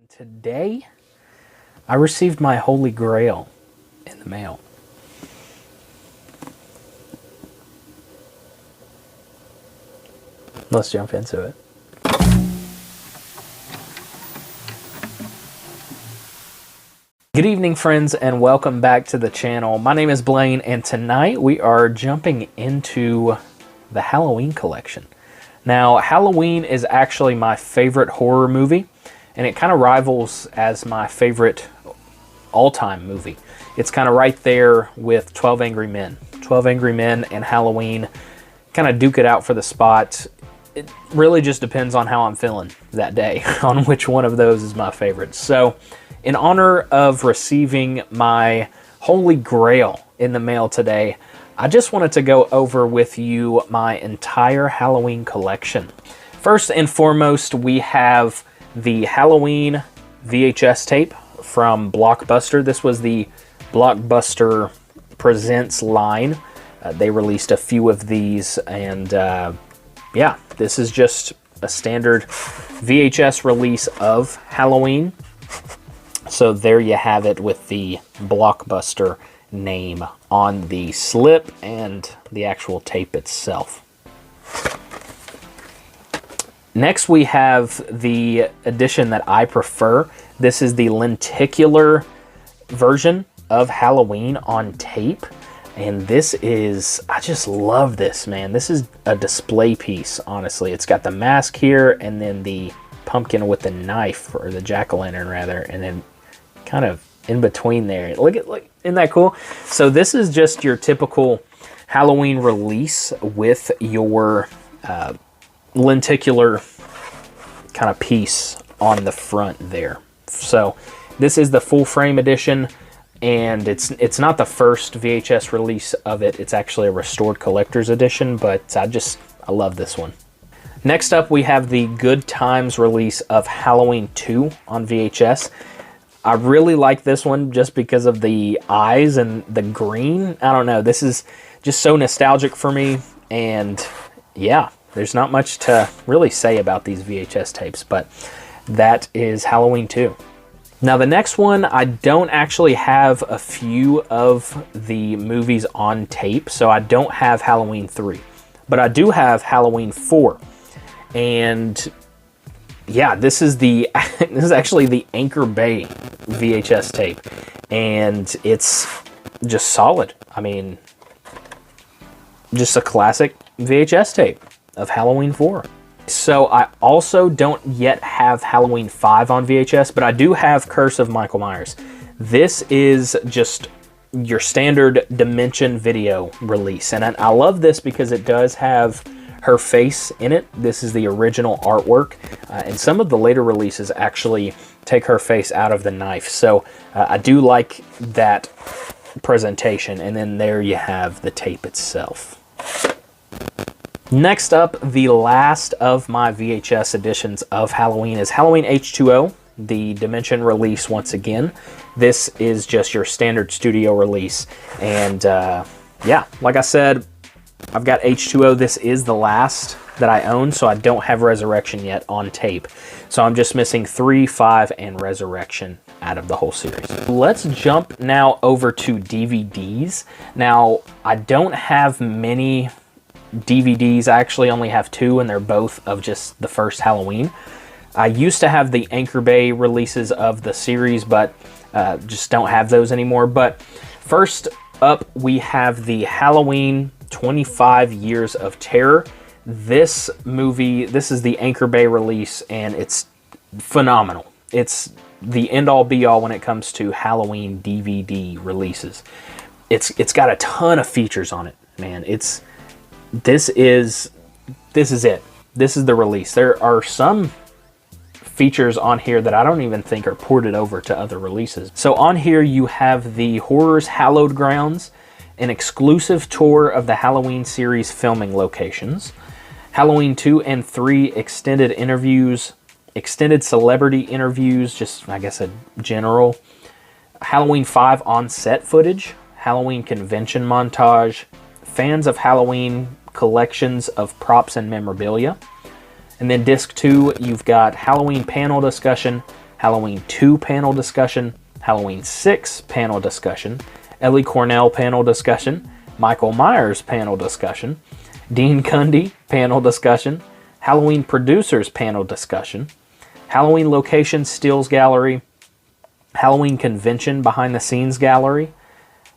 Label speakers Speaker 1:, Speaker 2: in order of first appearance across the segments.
Speaker 1: Today, I received my holy grail in the mail. Let's jump into it. Good evening, friends, and welcome back to the channel. My name is Blaine, and tonight we are jumping into the Halloween collection. Now, Halloween is actually my favorite horror movie, and it kind of rivals as my favorite all-time movie. It's kind of right there with 12 Angry Men. 12 Angry Men and Halloween kind of duke it out for the spot. It really just depends on how I'm feeling that day, on which one of those is my favorite. So, in honor of receiving my holy grail in the mail today, I just wanted to go over with you my entire Halloween collection. First and foremost, we have the Halloween VHS tape from Blockbuster. This was the Blockbuster Presents line. They released a few of these, and yeah, this is just a standard VHS release of Halloween. So there you have it with the Blockbuster name on the slip and the actual tape itself. Next, we have the edition that I prefer. This is the lenticular version of Halloween on tape. And this is, I just love this, man. This is a display piece, honestly. It's got the mask here and then the pumpkin with the knife, or the jack-o'-lantern rather, and then kind of in between there. Look, isn't that cool? So this is just your typical Halloween release with your lenticular kind of piece on the front there. So this is the full frame edition, and it's not the first VHS release of it. It's actually a restored collector's edition, but I love this one. Next up, we have the Good Times release of Halloween 2 on VHS. I really like this one just because of the eyes and the green. I don't know, this is just so nostalgic for me, and yeah, there's not much to really say about these VHS tapes, but that is Halloween 2. Now the next one, I don't actually have a few of the movies on tape, so I don't have Halloween 3, but I do have Halloween 4. And yeah, this is actually the Anchor Bay VHS tape, and it's just solid. I mean, just a classic VHS tape of Halloween 4. So I also don't yet have Halloween 5 on VHS, but I do have Curse of Michael Myers. This is just your standard Dimension Video release, and I love this because it does have her face in it. This is the original artwork, and some of the later releases actually take her face out of the knife. So I do like that presentation, and then there you have the tape itself. Next up, the last of my VHS editions of Halloween is Halloween H2O, the Dimension release once again. This is just your standard studio release, and yeah, like I said, I've got H2O. This is the last that I own, so I don't have Resurrection yet on tape. So I'm just missing 3, 5, and Resurrection out of the whole series. Let's jump now over to DVDs. Now, I don't have many DVDs. I actually only have 2, and they're both of just the first Halloween. I used to have the Anchor Bay releases of the series, but just don't have those anymore. But first up, we have the Halloween 25 Years of Terror. This movie, this is the Anchor Bay release, and it's phenomenal. It's the end-all be-all when it comes to Halloween DVD releases. It's got a ton of features on it, man. This is it. This is the release. There are some features on here that I don't even think are ported over to other releases. So on here you have the Horror's Hallowed Grounds, an exclusive tour of the Halloween series filming locations, Halloween 2 and 3 extended interviews, extended celebrity interviews, just I guess a general, Halloween 5 on-set footage, Halloween convention montage, fans of Halloween collections of props and memorabilia. And then disc 2, you've got Halloween panel discussion, Halloween 2 panel discussion, Halloween 6 panel discussion, Ellie Cornell panel discussion, Michael Myers panel discussion, Dean Cundy panel discussion, Halloween producers panel discussion, Halloween location stills gallery, Halloween convention behind the scenes gallery,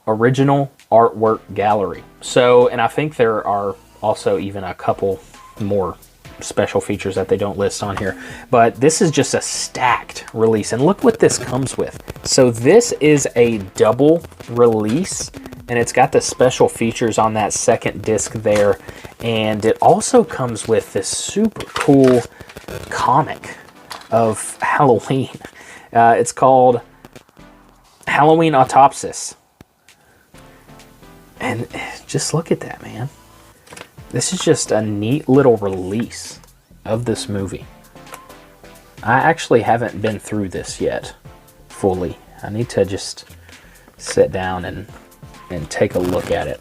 Speaker 1: original artwork gallery. So, and I think there are also even a couple more special features that they don't list on here, but this is just a stacked release. And look what this comes with. So this is a double release, and it's got the special features on that second disc there, and it also comes with this super cool comic of Halloween. It's called Halloween Autopsis, and just look at that, man. This is just a neat little release of this movie. I actually haven't been through this yet fully. I need to just sit down and take a look at it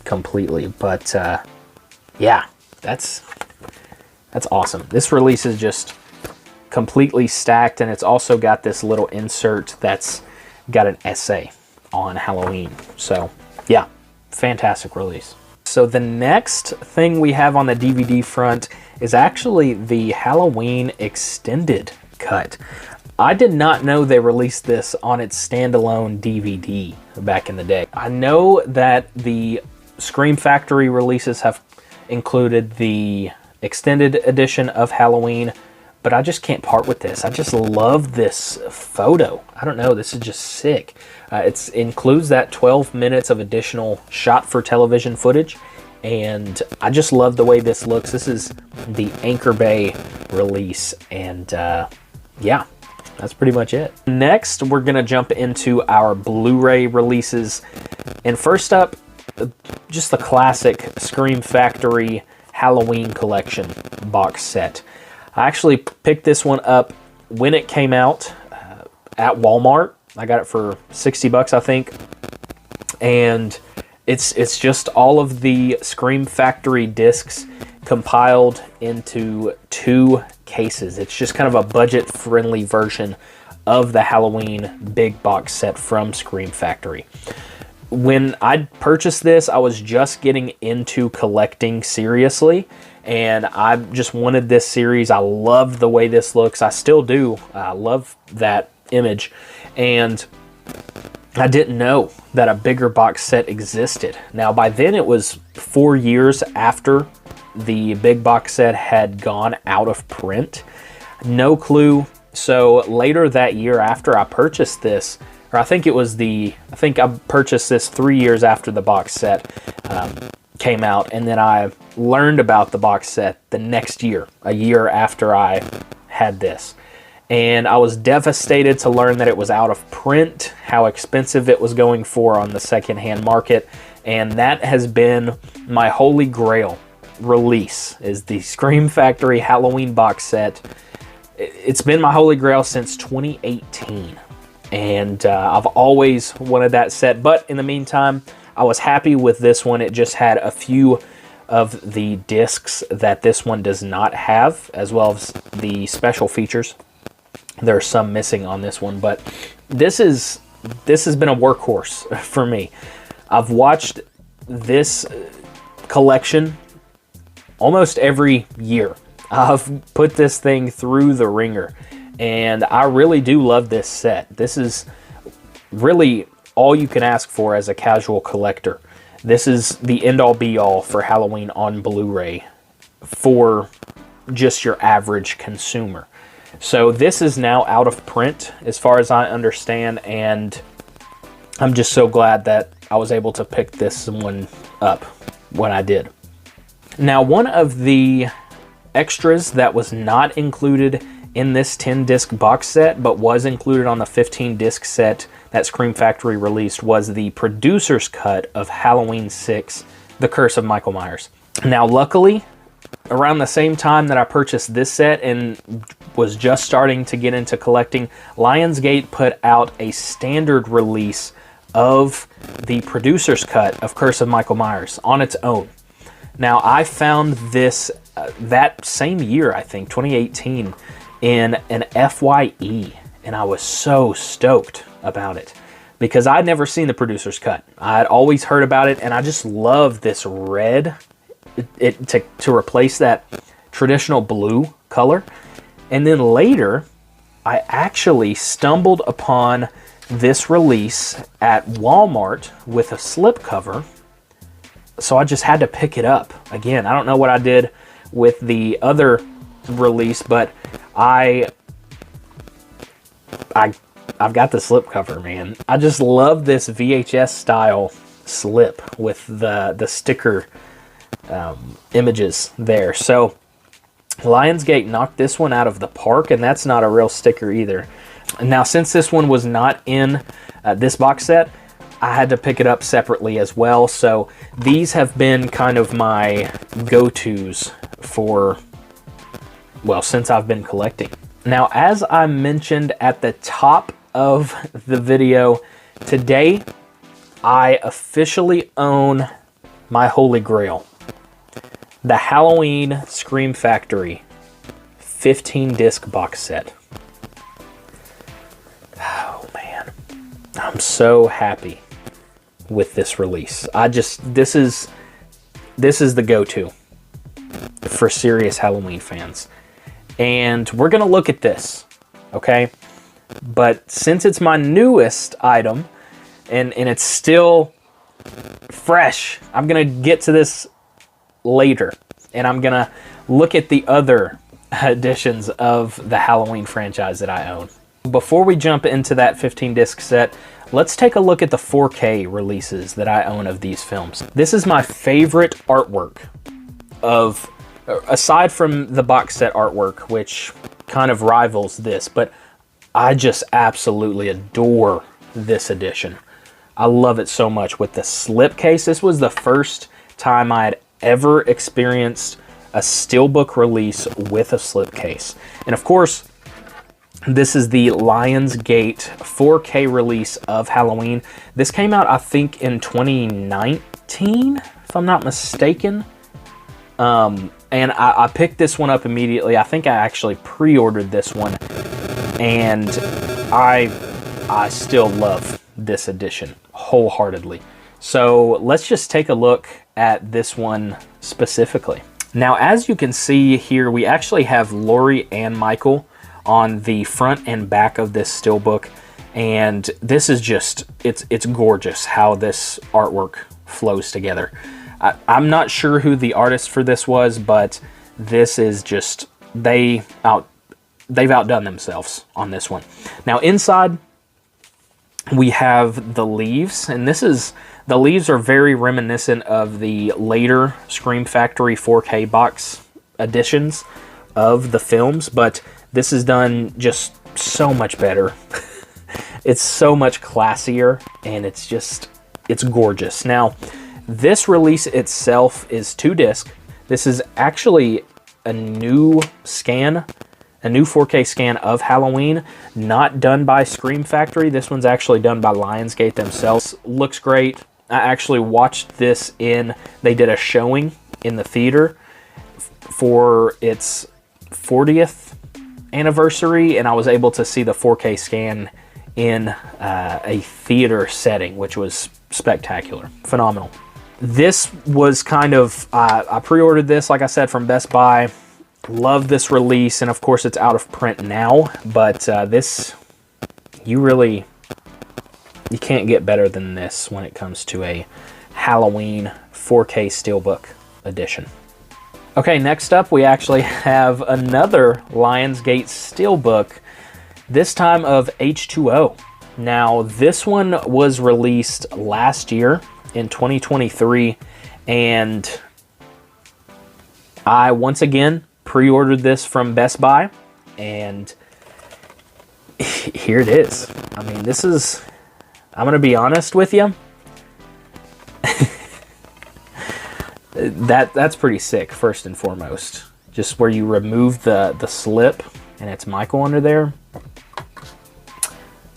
Speaker 1: completely. But yeah, that's awesome. This release is just completely stacked, and it's also got this little insert that's got an essay on Halloween. So yeah, fantastic release. So the next thing we have on the DVD front is actually the Halloween extended cut. I did not know they released this on its standalone DVD back in the day. I know that the Scream Factory releases have included the extended edition of Halloween, but I just can't part with this. I just love this photo. I don't know, this is just sick. It includes that 12 minutes of additional shot for television footage, and I just love the way this looks. This is the Anchor Bay release, and yeah, that's pretty much it. Next, we're gonna jump into our Blu-ray releases, and first up, just the classic Scream Factory Halloween Collection box set. I actually picked this one up when it came out at Walmart. I got it for 60 bucks, I think. And it's just all of the Scream Factory discs compiled into 2 cases. It's just kind of a budget-friendly version of the Halloween big box set from Scream Factory. When I purchased this, I was just getting into collecting seriously, and I just wanted this series. I loved the way this looks. I still do. I love that image. And I didn't know that a bigger box set existed. Now, by then it was 4 years after the big box set had gone out of print. No clue. So later that year, after I purchased this, or I think I purchased this 3 years after the box set came out, and then I learned about the box set the next year, a year after I had this. And I was devastated to learn that it was out of print, how expensive it was going for on the secondhand market. And that has been my holy grail release, is the Scream Factory Halloween box set. It's been my holy grail since 2018. And I've always wanted that set. But in the meantime, I was happy with this one. It just had a few of the discs that this one does not have, as well as the special features. There are some missing on this one, but this has been a workhorse for me. I've watched this collection almost every year. I've put this thing through the ringer, and I really do love this set. This is really all you can ask for as a casual collector. This is the end-all be-all for Halloween on Blu-ray for just your average consumer. So this is now out of print, as far as I understand, and I'm just so glad that I was able to pick this one up when I did. Now, one of the extras that was not included in this 10-disc box set, but was included on the 15-disc set that Scream Factory released, was the producer's cut of Halloween 6, The Curse of Michael Myers. Now, luckily, around the same time that I purchased this set and was just starting to get into collecting, Lionsgate put out a standard release of the producer's cut of Curse of Michael Myers on its own. Now, I found this that same year, I think, 2018, in an FYE. and I was so stoked about it because I'd never seen the producer's cut. I'd always heard about it, and I just love this red to replace that traditional blue color. And then later, I actually stumbled upon this release at Walmart with a slipcover, so I just had to pick it up. Again, I don't know what I did with the other release, but I've got the slipcover, man. I just love this VHS style slip with the sticker images there. So Lionsgate knocked this one out of the park, and that's not a real sticker either. Now, since this one was not in this box set, I had to pick it up separately as well. So these have been kind of my go-tos for, well, since I've been collecting. Now, as I mentioned at the top of the video, today I officially own my holy grail. The Halloween Scream Factory 15-disc box set. Oh man, I'm so happy with this release. This is the go-to for serious Halloween fans. And we're gonna look at this, okay? But since it's my newest item and it's still fresh, I'm gonna get to this later, and I'm gonna look at the other editions of the Halloween franchise that I own. Before we jump into that 15-disc set, let's take a look at the 4K releases that I own of these films. This is my favorite artwork of, aside from the box set artwork, which kind of rivals this, but I just absolutely adore this edition. I love it so much with the slipcase. This was the first time I had ever experienced a Steelbook release with a slipcase. And of course, this is the Lionsgate 4K release of Halloween. This came out, I think, in 2019, if I'm not mistaken. And I picked this one up immediately. I think I actually pre-ordered this one, and I still love this edition wholeheartedly. So let's just take a look at this one specifically. Now, as you can see here, we actually have Laurie and Michael on the front and back of this Steelbook, and this is just, it's gorgeous how this artwork flows together. I'm not sure who the artist for this was, but this is just, they've outdone themselves on this one. Now, inside we have the leaves, and the leaves are very reminiscent of the later Scream Factory 4K box editions of the films, but this is done just so much better. It's so much classier, and it's gorgeous. Now, this release itself is 2-disc. This is actually a new scan, a new 4K scan of Halloween, not done by Scream Factory. This one's actually done by Lionsgate themselves. Looks great. I actually watched this they did a showing in the theater for its 40th anniversary, and I was able to see the 4K scan in a theater setting, which was spectacular, phenomenal. This was kind of, I pre-ordered this, like I said, from Best Buy. Love this release, and of course it's out of print now, but this, you can't get better than this when it comes to a Halloween 4K Steelbook edition. Okay, next up we actually have another Lionsgate Steelbook, this time of H2O. Now, this one was released last year in 2023, and I once again pre-ordered this from Best Buy, and here it is. I mean, this is, I'm gonna be honest with you, that's pretty sick, first and foremost. Just where you remove the slip and it's Michael under there.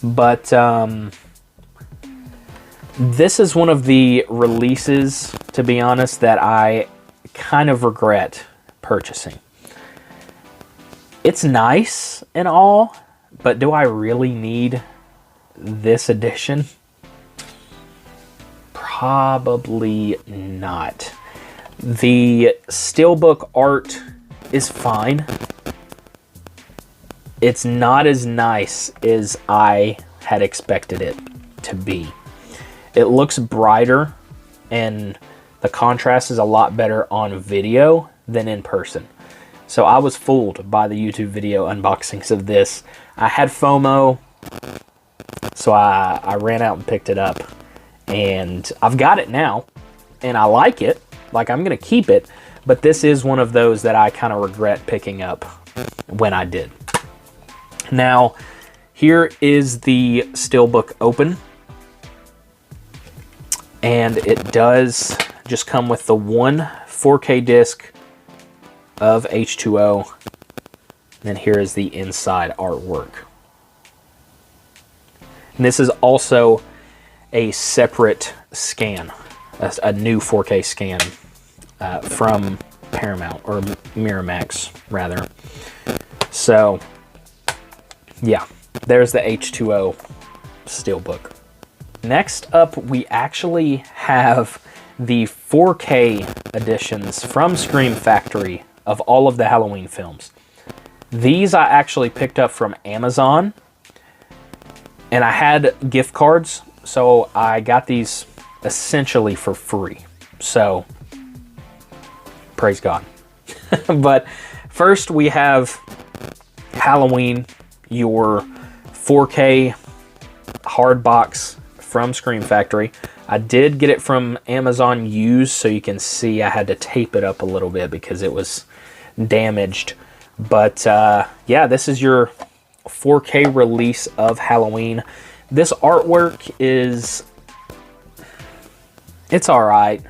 Speaker 1: But this is one of the releases, to be honest, that I kind of regret purchasing. It's nice and all, but do I really need this edition? Probably not. The Steelbook art is fine. It's not as nice as I had expected it to be. It looks brighter and the contrast is a lot better on video than in person. So I was fooled by the YouTube video unboxings of this. I had FOMO, so I ran out and picked it up. And I've got it now, and I like it. Like, I'm going to keep it. But this is one of those that I kind of regret picking up when I did. Now, here is the Steelbook open. And it does just come with the one 4K disc of H2O. And then here is the inside artwork. And this is also a separate scan, a new 4K scan from Paramount, or Miramax rather. So yeah, there's the H2O Steelbook. Next up, we actually have the 4K editions from Scream Factory of all of the Halloween films. These I actually picked up from Amazon, and I had gift cards, so I got these essentially for free. So, praise God. But first we have Halloween, your 4K hard box from Scream Factory. I did get it from Amazon used, so you can see I had to tape it up a little bit because it was damaged. But yeah, this is your 4K release of Halloween. This artwork is, it's all right.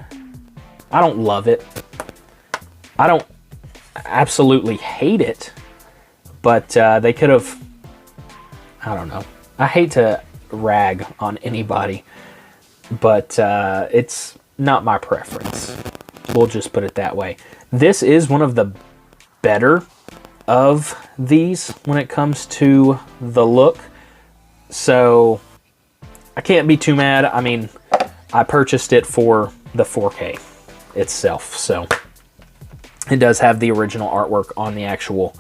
Speaker 1: I don't love it. I don't absolutely hate it, but they could have, I don't know. I hate to rag on anybody, but it's not my preference. We'll just put it that way. This is one of the better of these when it comes to the look. So I can't be too mad. I mean, I purchased it for the 4K itself. So it does have the original artwork on the actual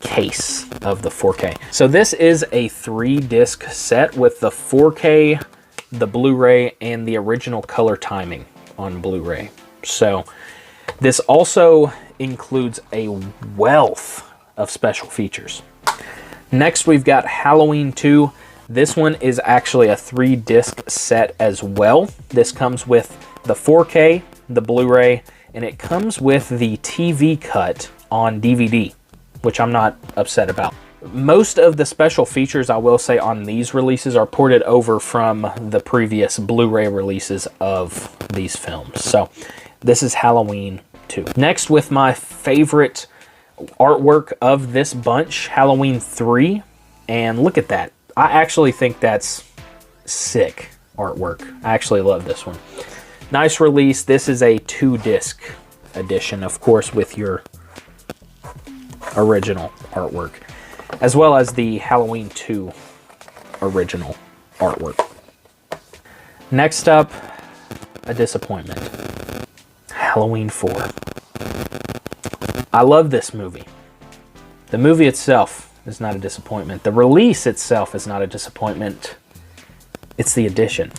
Speaker 1: case of the 4K. So this is a 3-disc set with the 4K, the Blu-ray, and the original color timing on Blu-ray. So this also includes a wealth of special features. Next, we've got Halloween 2. This one is actually a 3-disc set as well. This comes with the 4K, the Blu-ray, and it comes with the TV cut on DVD, which I'm not upset about. Most of the special features, I will say, on these releases are ported over from the previous Blu-ray releases of these films. So this is Halloween 2. Next, with my favorite artwork of this bunch, Halloween 3. And look at that. I actually think that's sick artwork. I actually love this one. Nice release. This is a 2-disc edition, of course, with your original artwork, as well as the Halloween 2 original artwork. Next up, a disappointment. Halloween 4. I love this movie. The movie itself is not a disappointment. The release itself is not a disappointment. It's the edition.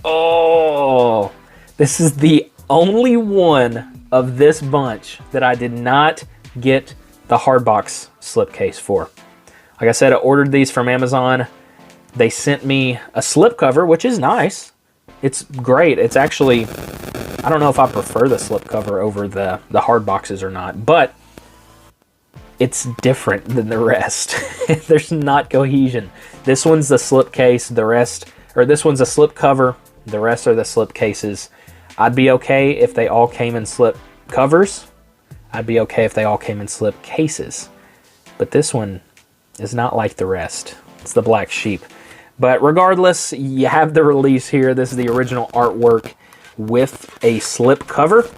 Speaker 1: Oh, this is the only one of this bunch that I did not get the hardbox slipcase for. Like I said, I ordered these from Amazon. They sent me a slipcover, which is nice. It's great. It's actually, I don't know if I prefer the slipcover over the hard boxes or not, but it's different than the rest. There's not cohesion. This one's the slipcase, the rest, or this one's a slipcover, the rest are the slipcases. I'd be okay if they all came in slip covers. I'd be okay if they all came in slip cases. But this one is not like the rest. It's the black sheep. But regardless, you have the release here. This is the original artwork with a slip cover.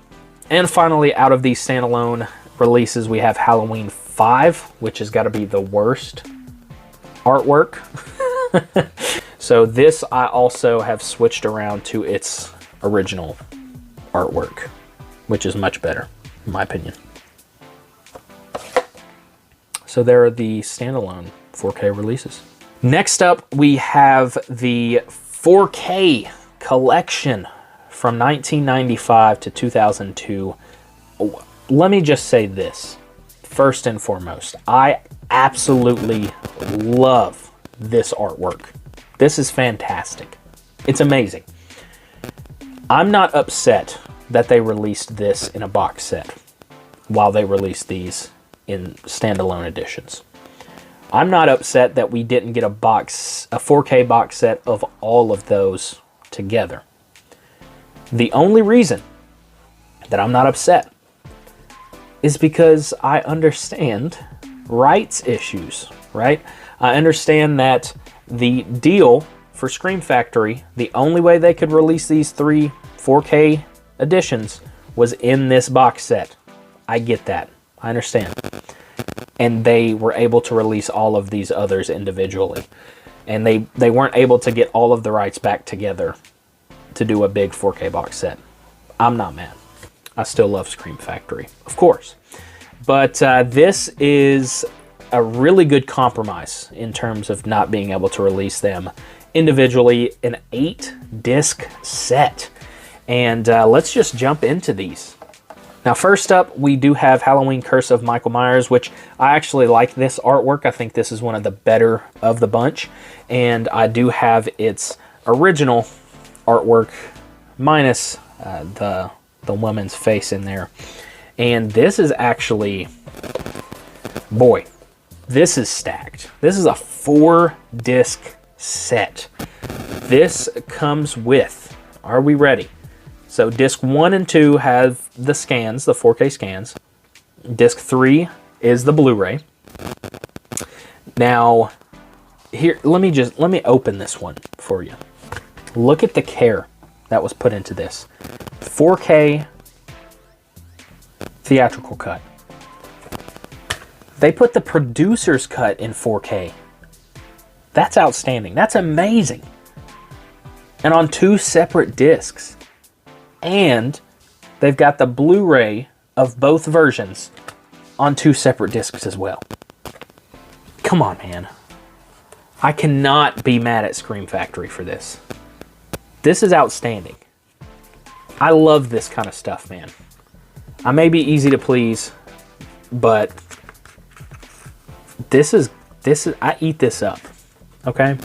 Speaker 1: And finally, out of these standalone releases, we have Halloween 5, which has got to be the worst artwork. So this I also have switched around to its original artwork, which is much better, in my opinion. So there are the standalone 4K releases. Next up, we have the 4K collection from 1995 to 2002. Let me just say this. First and foremost, I absolutely love this artwork. This is fantastic. It's amazing. I'm not upset that they released this in a box set while they released these in standalone editions. I'm not upset that we didn't get a 4K box set of all of those together. The only reason that I'm not upset is because I understand rights issues, right? I understand that the deal for Scream Factory, the only way they could release these 3 4K editions was in this box set. I get that. I understand. And they were able to release all of these others individually. And they weren't able to get all of the rights back together to do a big 4K box set. I'm not mad. I still love Scream Factory, of course. But this is a really good compromise in terms of not being able to release them individually, an 8-disc set. And let's just jump into these. Now, first up, we do have Halloween Curse of Michael Myers, which I actually like this artwork. I think this is one of the better of the bunch. And I do have its original artwork minus the woman's face in there. And this is actually, boy, this is stacked. This is a 4-disc set. This comes with, are we ready? So disc 1 and 2 have the scans, the 4K scans. Disc 3 is the Blu-ray. Now, here, let me open this one for you. Look at the care that was put into this. 4K theatrical cut. They put the producer's cut in 4K. That's outstanding. That's amazing. And on 2 separate discs. And they've got the Blu-ray of both versions on 2 separate discs as well. Come on, man. I cannot be mad at Scream Factory for this. This is outstanding. I love this kind of stuff, man. I may be easy to please, but this is I eat this up. Okay?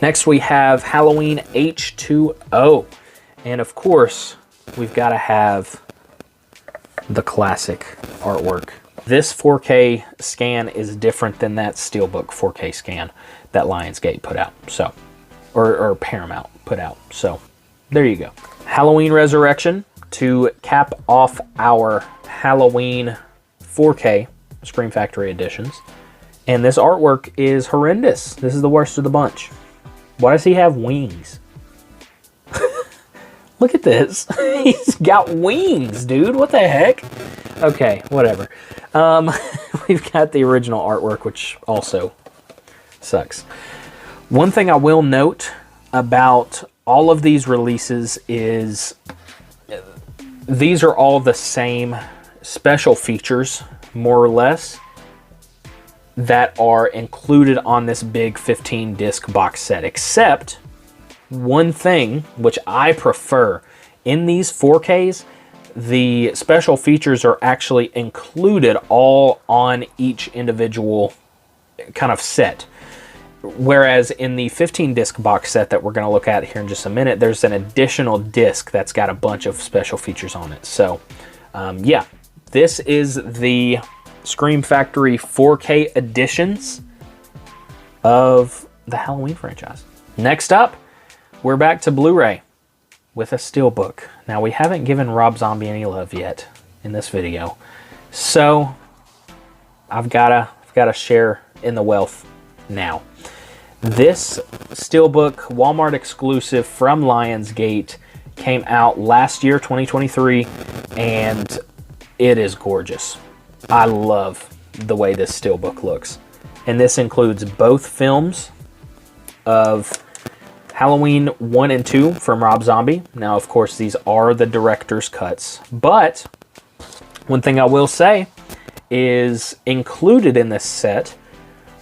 Speaker 1: Next we have Halloween H2O. And of course, we've got to have the classic artwork. This 4K scan is different than that Steelbook 4K scan that Lionsgate put out. So, or Paramount put out. So, there you go. Halloween Resurrection to cap off our Halloween 4K Scream Factory editions. And this artwork is horrendous. This is the worst of the bunch. Why does he have wings? Look at this. He's got wings, dude. What the heck? Okay, whatever. We've got the original artwork, which also sucks. One thing I will note about all of these releases is these are all the same special features, more or less, that are included on this big 15-disc box set, except one thing, which I prefer. In these 4Ks, the special features are actually included all on each individual kind of set. Whereas in the 15-disc box set that we're going to look at here in just a minute, there's an additional disc that's got a bunch of special features on it. So, yeah, this is the Scream Factory 4K editions of the Halloween franchise. Next up, we're back to Blu-ray with a Steelbook. Now, we haven't given Rob Zombie any love yet in this video, so I've gotta share in the wealth now. This Steelbook, Walmart exclusive from Lionsgate, came out last year, 2023, and it is gorgeous. I love the way this steelbook looks. And this includes both films of Halloween 1 and 2 from Rob Zombie. Now, of course, these are the director's cuts. But one thing I will say is included in this set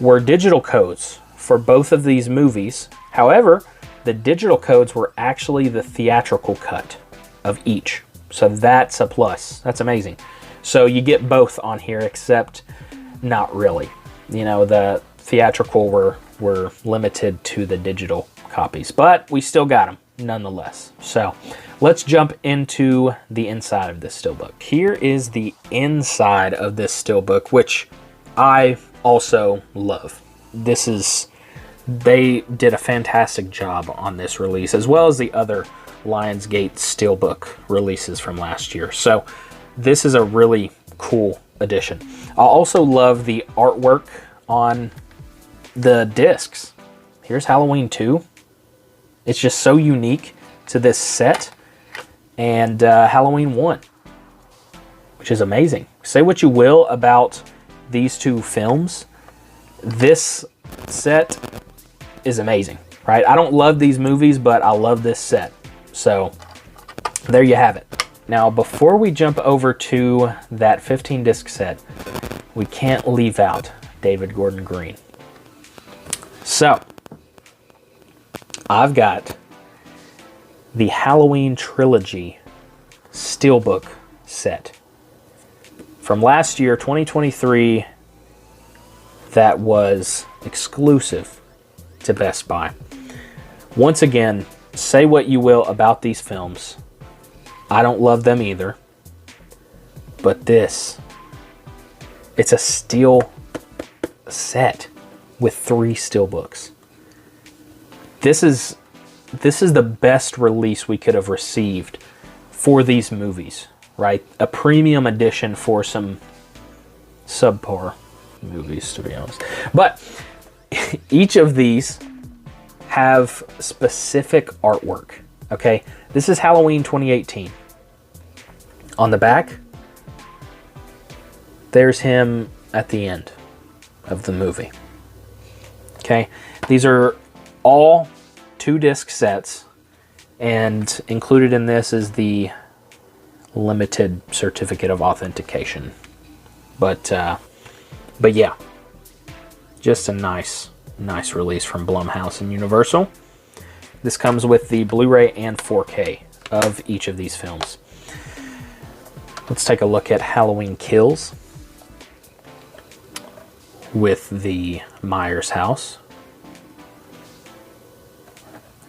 Speaker 1: were digital codes for both of these movies. However, the digital codes were actually the theatrical cut of each. So that's a plus. That's amazing. So you get both on here, except not really. You know, the theatrical were limited to the digital copies, but we still got them nonetheless. So let's jump into the inside of this steelbook. Here is the inside of this steelbook, which I also love. They did a fantastic job on this release, as well as the other Lionsgate steelbook releases from last year. So this is a really cool edition. I also love the artwork on the discs. Here's Halloween 2. It's just so unique to this set. And Halloween 1, which is amazing. Say what you will about these two films, this set is amazing, right? I don't love these movies, but I love this set. So there you have it. Now, before we jump over to that 15 disc set, we can't leave out David Gordon Green. So I've got the Halloween trilogy steelbook set from last year, 2023, that was exclusive to Best Buy. Once again, say what you will about these films. I don't love them either. But this, it's a steel set with 3 steelbooks. This is the best release we could have received for these movies, right? A premium edition for some subpar movies, to be honest. But each of these have specific artwork, okay? This is Halloween 2018. On the back, there's him at the end of the movie. Okay? These are all 2-disc sets, and included in this is the limited certificate of authentication. But yeah, just a nice release from Blumhouse and Universal. This comes with the Blu-ray and 4K of each of these films. Let's take a look at Halloween Kills with the Myers house.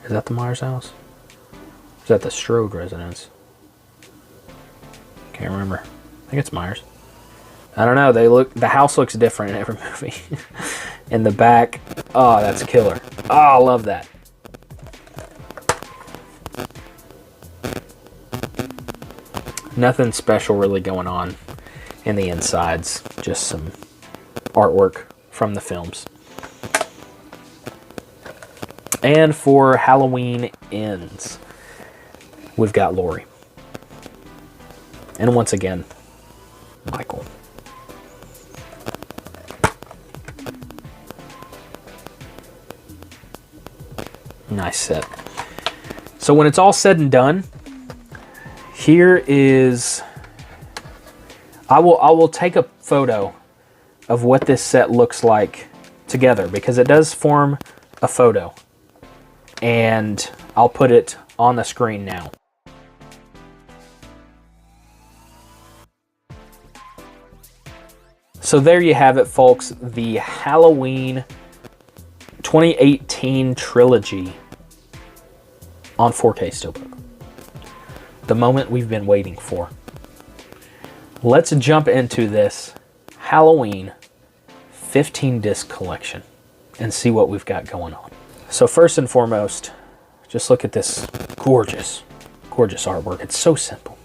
Speaker 1: Is that the Myers house? Is that the Strode residence? Can't remember. I think it's Myers. I don't know. The house looks different in every movie. In the back, oh, that's killer. Oh, I love that. Nothing special really going on in the insides. Just some artwork from the films. And for Halloween Ends, we've got Laurie. And once again, Michael. Nice set. So when it's all said and done, here is... I will take a photo of what this set looks like together, because it does form a photo. And I'll put it on the screen now. So there you have it, folks. The Halloween 2018 trilogy on 4K Steelbook. The moment we've been waiting for. Let's jump into this Halloween 15-disc collection and see what we've got going on. So first and foremost, just look at this gorgeous, gorgeous artwork. It's so simple.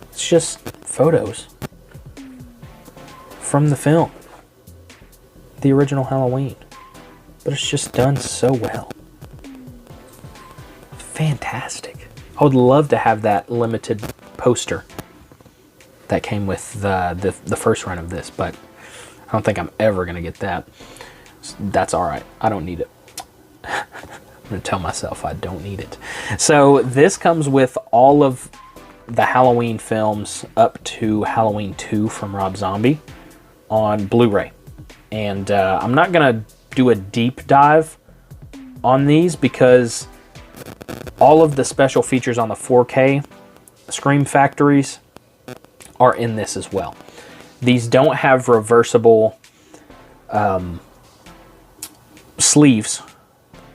Speaker 1: It's just photos from the film, the original Halloween, but it's just done so well. Fantastic. I would love to have that limited poster that came with the first run of this, but I don't think I'm ever going to get that. That's all right. I don't need it. I'm going to tell myself I don't need it. So this comes with all of the Halloween films up to Halloween 2 from Rob Zombie on Blu-ray. And I'm not going to do a deep dive on these because all of the special features on the 4K Scream Factories are in this as well. These don't have reversible sleeves.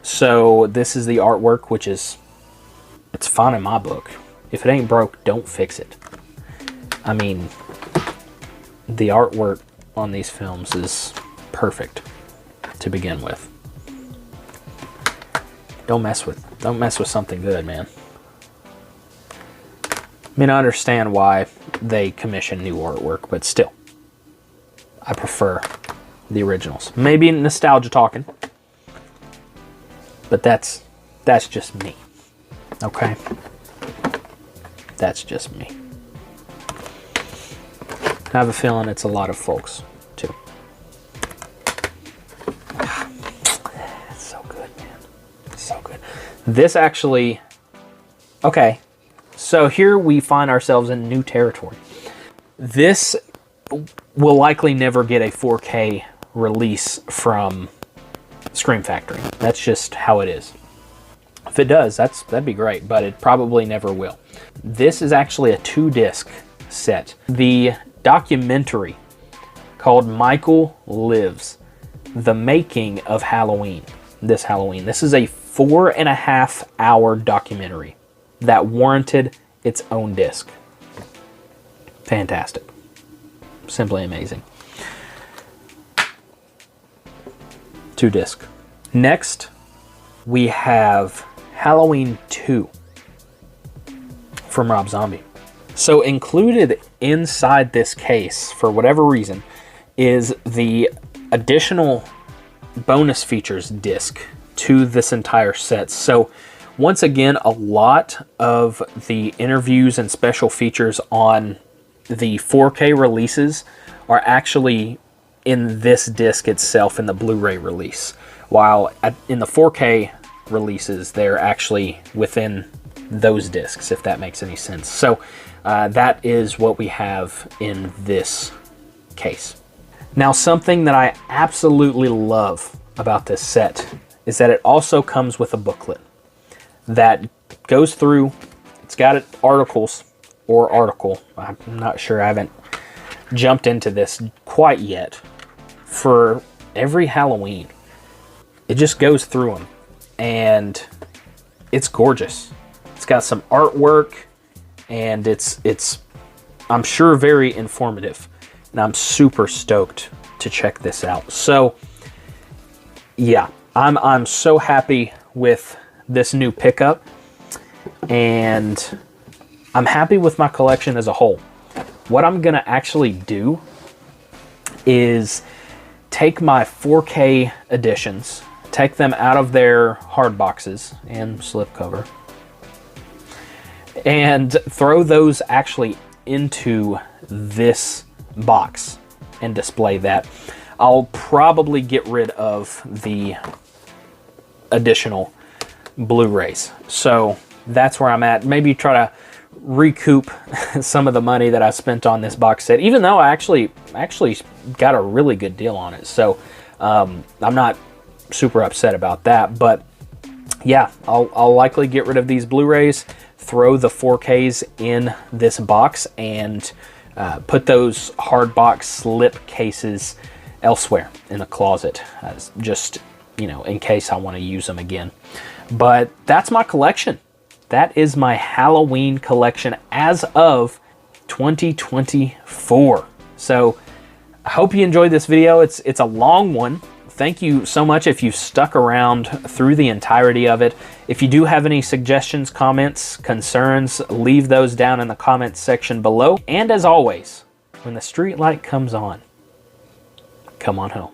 Speaker 1: So this is the artwork, which is, it's fine in my book. If it ain't broke, don't fix it. I mean, the artwork on these films is perfect to begin with. Don't mess with something good, man. I mean, I understand why they commission new artwork, but still, I prefer the originals. Maybe nostalgia talking, but that's just me. Okay? That's just me. I have a feeling it's a lot of folks, too. It's so good, man. It's so good. This actually... Okay, so here we find ourselves in new territory. This will likely never get a 4K release from Scream Factory. That's just how it is. If it does, that'd be great, but it probably never will. This is actually a 2-disc set. The documentary called Michael Lives, The Making of Halloween, this Halloween. This is a 4.5-hour documentary that warranted its own disc. Fantastic. Simply amazing. 2-disc. Next, we have Halloween 2 from Rob Zombie. So included inside this case, for whatever reason, is the additional bonus features disc to this entire set. So once again, a lot of the interviews and special features on the 4K releases are actually in this disc itself in the Blu-ray release, while in the 4K releases they're actually within those discs, if that makes any sense. So that is what we have in this case. Now, something that I absolutely love about this set is that it also comes with a booklet that goes through. It's got articles, or article, I'm not sure, I haven't jumped into this quite yet, for every Halloween. It just goes through them, and it's gorgeous. It's got some artwork, and it's I'm sure very informative, and I'm super stoked to check this out. So yeah, I'm so happy with this new pickup, and I'm happy with my collection as a whole. What I'm gonna actually do is take my 4K editions, take them out of their hard boxes and slipcover, and throw those actually into this box and display that. I'll probably get rid of the additional Blu-rays. So that's where I'm at. Maybe try to recoup some of the money that I spent on this box set, even though I actually got a really good deal on it. So I'm not super upset about that. But yeah, I'll likely get rid of these Blu-rays, throw the 4Ks in this box, and put those hard box slip cases elsewhere in the closet, just, you know, in case I want to use them again. But that's my collection. That is my Halloween collection as of 2024. So I hope you enjoyed this video. It's a long one. Thank you so much if you've stuck around through the entirety of it. If you do have any suggestions, comments, concerns, leave those down in the comments section below. And as always, when the street light comes on, come on home.